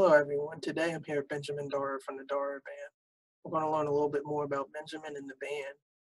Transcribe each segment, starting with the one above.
Hello, everyone. Today I'm here with Benjamin Dara from the Dara Band. We're going to learn a little bit more about Benjamin and the band.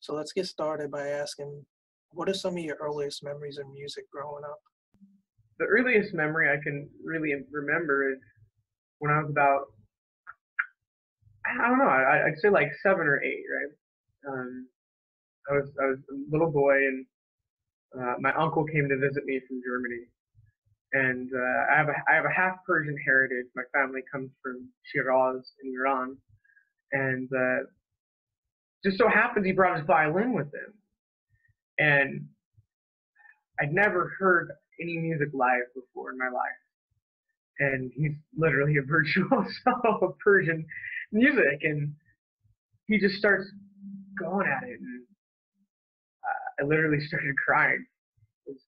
So let's get started by asking, what are some of your earliest memories of music growing up? The earliest memory I can really remember is when I was about, I don't know, I'd say like 7 or 8, right? I was a little boy, and my uncle came to visit me from Germany, and I have a half Persian heritage. My family comes from Shiraz in Iran, and just so happens he brought his violin with him, and I'd never heard any music live before in my life. And he's literally a virtuoso of Persian music, and he just starts going at it, and I literally started crying. It was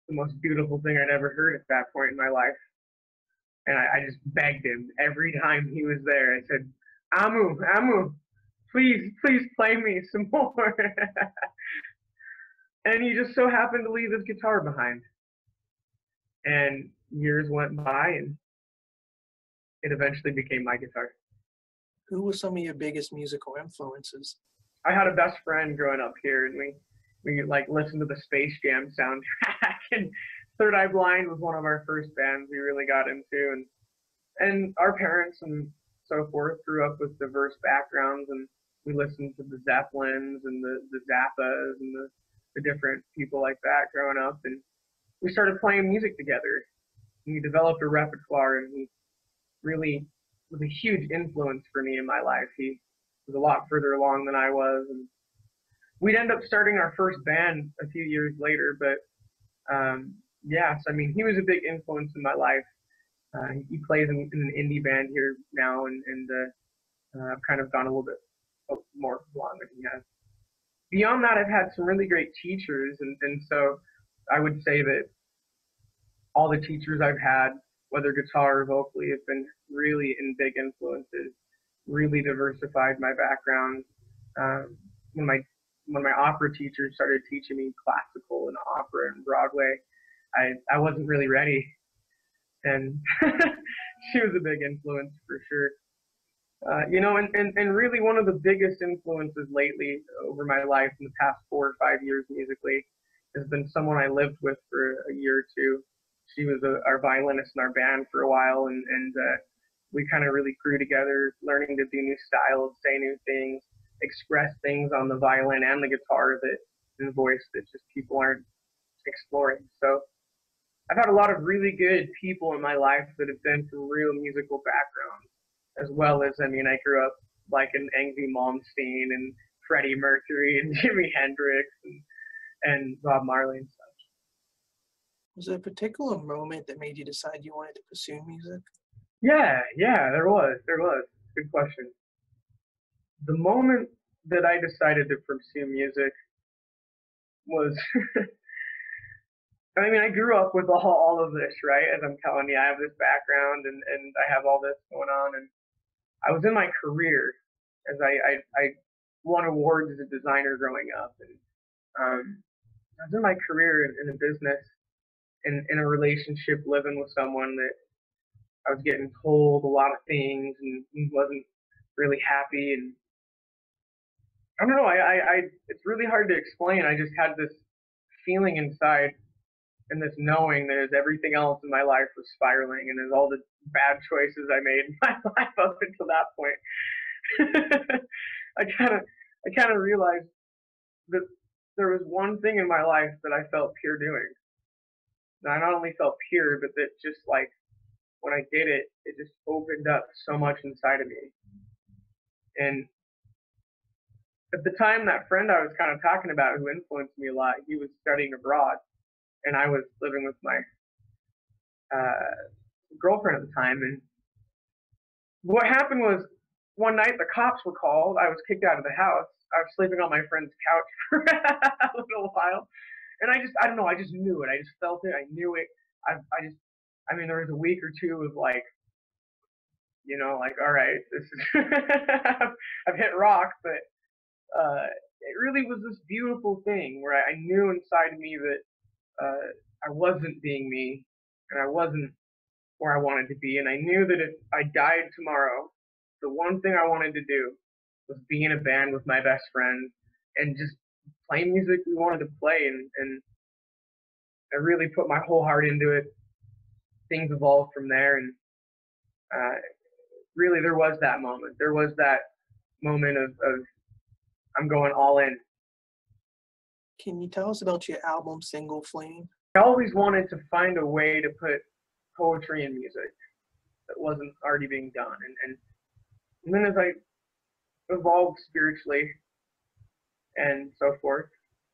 the most beautiful thing I'd ever heard at that point in my life, and I just begged him every time he was there. I said, Amu, please play me some more. And he just so happened to leave his guitar behind, and years went by, and it eventually became my guitar. Who were some of your biggest musical influences? I had a best friend growing up here, and we like listened to the Space Jam soundtrack. And Third Eye Blind was one of our first bands we really got into, and our parents and so forth grew up with diverse backgrounds, and we listened to the Zeppelins and the Zappas and the different people like that growing up, and we started playing music together, and we developed a repertoire, and he really was a huge influence for me in my life. He was a lot further along than I was, and we'd end up starting our first band a few years later. But yeah, so I mean, he was a big influence in my life. He plays in an indie band here now, and I've kind of gone a little bit more along than he has. Beyond that, I've had some really great teachers, and so I would say that all the teachers I've had, whether guitar or vocally, have been really in big influences, really diversified my background. When my opera teacher started teaching me classical and opera and Broadway, I wasn't really ready, and she was a big influence for sure. And really one of the biggest influences lately over my life in the past 4 or 5 years musically has been someone I lived with for a year or two. She was our violinist in our band for a while, and we kind of really grew together, learning to do new styles, say new things, express things on the violin and the guitar and voice that just people aren't exploring. So I've had a lot of really good people in my life that have been from real musical backgrounds, as well as, I mean, I grew up like an Yngwie Malmsteen and Freddie Mercury and Jimi Hendrix and Bob Marley and stuff. Was there a particular moment that made you decide you wanted to pursue music? Yeah, there was. Good question. The moment that I decided to pursue music was, I mean, I grew up with all of this, right? As I'm telling you, I have this background, and I have all this going on, and I was in my career, as I won awards as a designer growing up, and I was in my career in a business, in a relationship, living with someone that I was getting told a lot of things, and he wasn't really happy, and I don't know, it's really hard to explain. I just had this feeling inside, and this knowing that as everything else in my life was spiraling, and as all the bad choices I made in my life up until that point, I kind of realized that there was one thing in my life that I felt pure doing. And I not only felt pure, but that just like when I did it, it just opened up so much inside of me. And at the time, that friend I was kind of talking about who influenced me a lot, he was studying abroad, and I was living with my girlfriend at the time. And what happened was, one night the cops were called. I was kicked out of the house. I was sleeping on my friend's couch for a little while, and I don't know, I just knew it. I just felt it. I knew it. I mean, there was a week or two of like, like, all right, this is, I've hit rock, but it really was this beautiful thing where I knew inside me that I wasn't being me, and I wasn't where I wanted to be. And I knew that if I died tomorrow, the one thing I wanted to do was be in a band with my best friend and just play music we wanted to play. And I really put my whole heart into it. Things evolved from there. And really, there was that moment. There was that moment of I'm going all in. Can you tell us about your album, Single Flame? I always wanted to find a way to put poetry in music that wasn't already being done. And then as I evolved spiritually and so forth,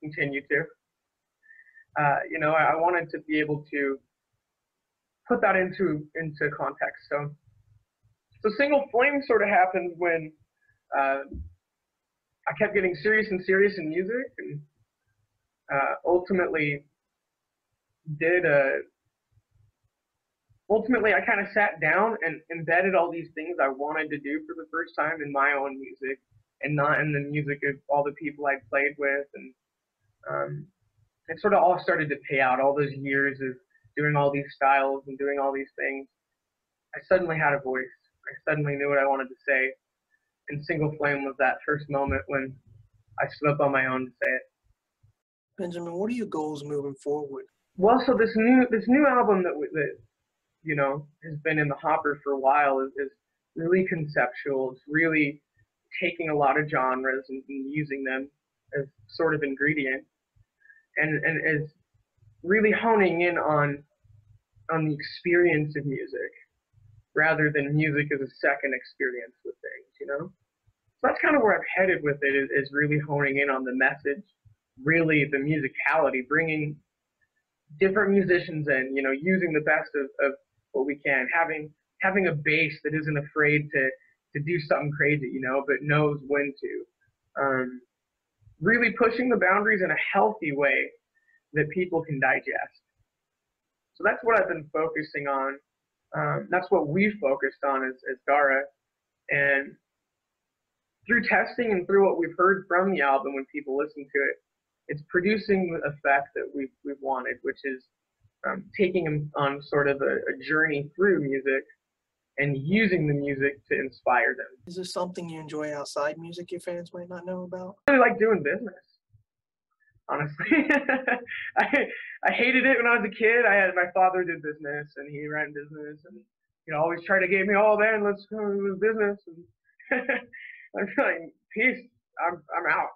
continue to, I wanted to be able to put that into context. So Single Flame sort of happened when I kept getting serious and serious in music, and ultimately I kind of sat down and embedded all these things I wanted to do for the first time in my own music and not in the music of all the people I played with. And it sort of all started to pay out. All those years of doing all these styles and doing all these things, I suddenly had a voice. I suddenly knew what I wanted to say. And Single Flame was that first moment when I stood up on my own to say it. Benjamin, what are your goals moving forward? Well, so this new album that has been in the hopper for a while is really conceptual. It's really taking a lot of genres and using them as sort of ingredient, and is really honing in on the experience of music rather than music as a second experience with things. So that's kind of where I've headed with it, is really honing in on the message, really the musicality, bringing different musicians in, using the best of what we can, having a bass that isn't afraid to do something crazy, but knows when to. Really pushing the boundaries in a healthy way that people can digest. So that's what I've been focusing on. That's what we've focused on as Dara. And through testing and through what we've heard from the album when people listen to it, it's producing the effect that we've wanted, which is taking them on sort of a journey through music and using the music to inspire them. Is there something you enjoy outside music your fans might not know about? I really like doing business, honestly. I hated it when I was a kid. My father did business and he ran business, and always tried to get me, oh man, let's go to business. And I'm like, peace, I'm out.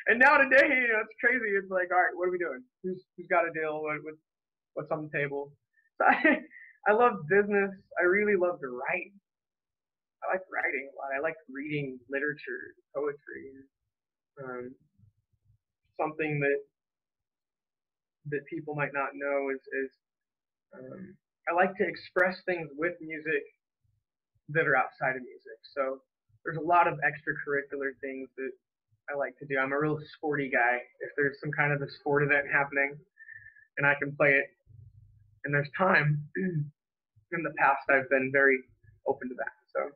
And now today, it's crazy. It's like, all right, what are we doing? Who's got a deal? What's on the table? So I love business. I really love to write. I like writing a lot. I like reading literature, poetry. Something that people might not know is I like to express things with music that are outside of music. So there's a lot of extracurricular things that I like to do. I'm a real sporty guy. If there's some kind of a sport event happening and I can play it and there's time, in the past I've been very open to that. So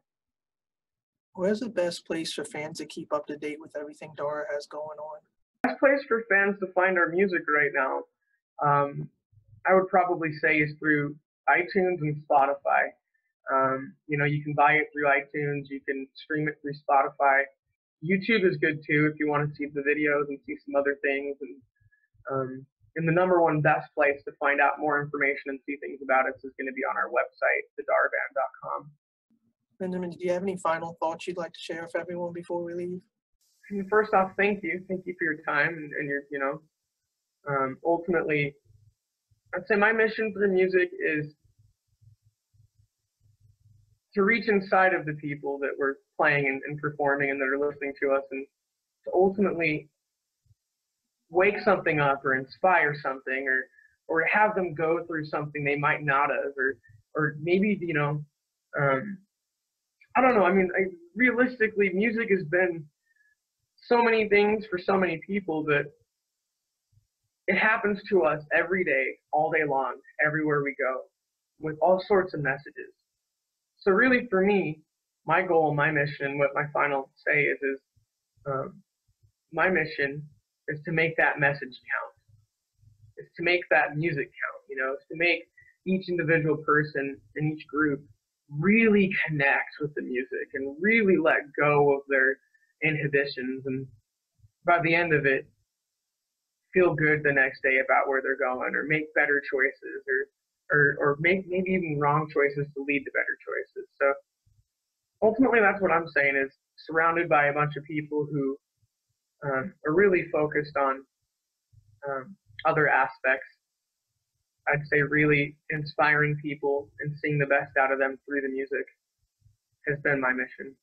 where's the best place for fans to keep up to date with everything Dara has going on? The best place for fans to find our music right now, I would probably say, is through iTunes and Spotify. You can buy it through iTunes, you can stream it through Spotify. YouTube is good too if you want to see the videos and see some other things. And the number one best place to find out more information and see things about us is going to be on our website, thedaraband.com. Benjamin, do you have any final thoughts you'd like to share with everyone before we leave? First off, thank you for your time and your ultimately, I'd say my mission for music is to reach inside of the people that we're playing and performing and that are listening to us, and to ultimately wake something up or inspire something, or have them go through something they might not have, or maybe I don't know. I mean, realistically, music has been so many things for so many people that it happens to us every day, all day long, everywhere we go, with all sorts of messages. So really, for me, my goal, my mission, what my final say is my mission is to make that message count. It's to make that music count. It's to make each individual person in each group really connects with the music and really let go of their inhibitions, and by the end of it feel good the next day about where they're going, or make better choices, or make maybe even wrong choices to lead to better choices. So ultimately that's what I'm saying, is surrounded by a bunch of people who are really focused on other aspects. I'd say really inspiring people and seeing the best out of them through the music has been my mission.